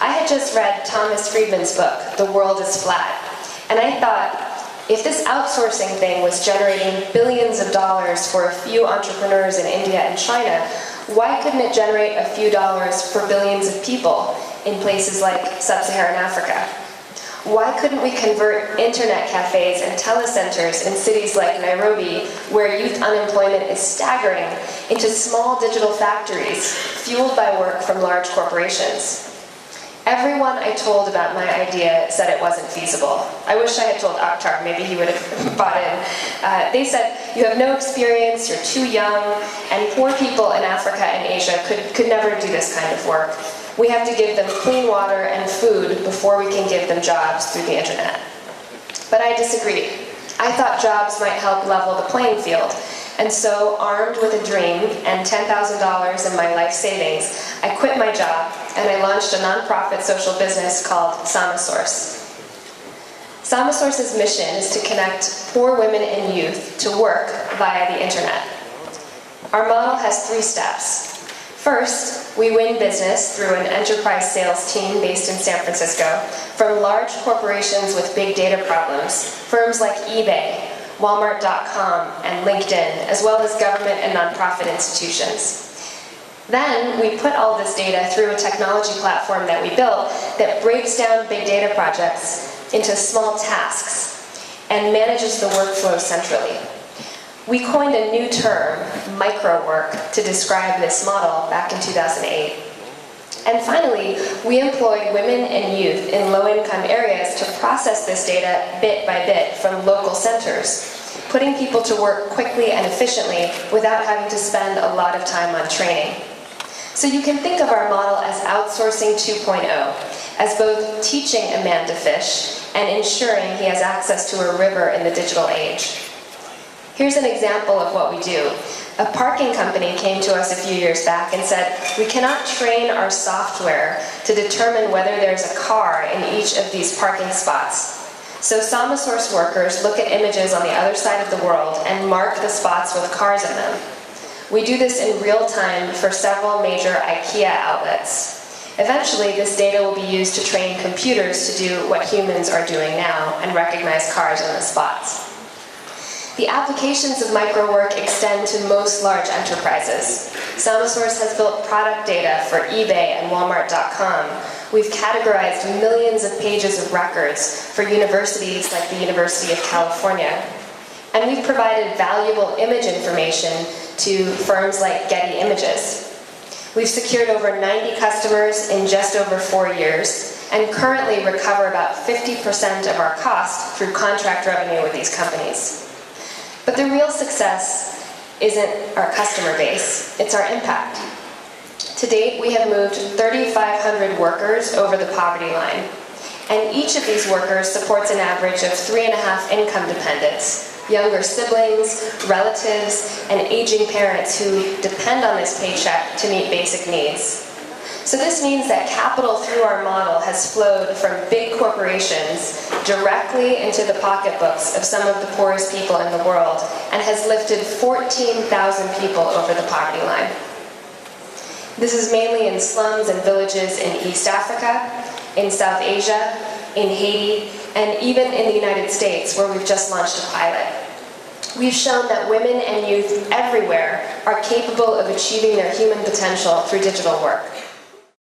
I had just read Thomas Friedman's book, The World is Flat, and I thought, if this outsourcing thing was generating billions of dollars for a few entrepreneurs in India and China, why couldn't it generate a few dollars for billions of people in places like sub-Saharan Africa? Why couldn't we convert internet cafes and telecentres in cities like Nairobi, where youth unemployment is staggering, into small digital factories fueled by work from large corporations? Everyone I told about my idea said it wasn't feasible. I wish I had told Akhtar, maybe he would have bought in. They said, you have no experience, you're too young, and poor people in Africa and Asia could never do this kind of work. We have to give them clean water and food before we can give them jobs through the internet. But I disagreed. I thought jobs might help level the playing field. And so, armed with a dream and $10,000 in my life savings, I quit my job and I launched a nonprofit social business called SamaSource. SamaSource's mission is to connect poor women and youth to work via the internet. Our model has 3 steps. First, we win business through an enterprise sales team based in San Francisco from large corporations with big data problems, firms like eBay, Walmart.com, and LinkedIn, as well as government and nonprofit institutions. Then we put all this data through a technology platform that we built that breaks down big data projects into small tasks and manages the workflow centrally. We coined a new term, micro-work, to describe this model back in 2008. And finally, we employ women and youth in low-income areas to process this data bit by bit from local centers, putting people to work quickly and efficiently without having to spend a lot of time on training. So you can think of our model as outsourcing 2.0, as both teaching a man to fish and ensuring he has access to a river in the digital age. Here's an example of what we do. A parking company came to us a few years back and said, we cannot train our software to determine whether there's a car in each of these parking spots. So SamaSource workers look at images on the other side of the world and mark the spots with cars in them. We do this in real time for several major IKEA outlets. Eventually, this data will be used to train computers to do what humans are doing now and recognize cars in the spots. The applications of microwork extend to most large enterprises. SamaSource has built product data for eBay and Walmart.com. We've categorized millions of pages of records for universities like the University of California. And we've provided valuable image information to firms like Getty Images. We've secured over 90 customers in just over 4 years and currently recover about 50% of our cost through contract revenue with these companies. But the real success isn't our customer base, it's our impact. To date, we have moved 3,500 workers over the poverty line. And each of these workers supports an average of 3.5 income dependents, younger siblings, relatives, and aging parents who depend on this paycheck to meet basic needs. So this means that capital through our model has flowed from big corporations directly into the pocketbooks of some of the poorest people in the world and has lifted 14,000 people over the poverty line. This is mainly in slums and villages in East Africa, in South Asia, in Haiti, and even in the United States, where we've just launched a pilot. We've shown that women and youth everywhere are capable of achieving their human potential through digital work.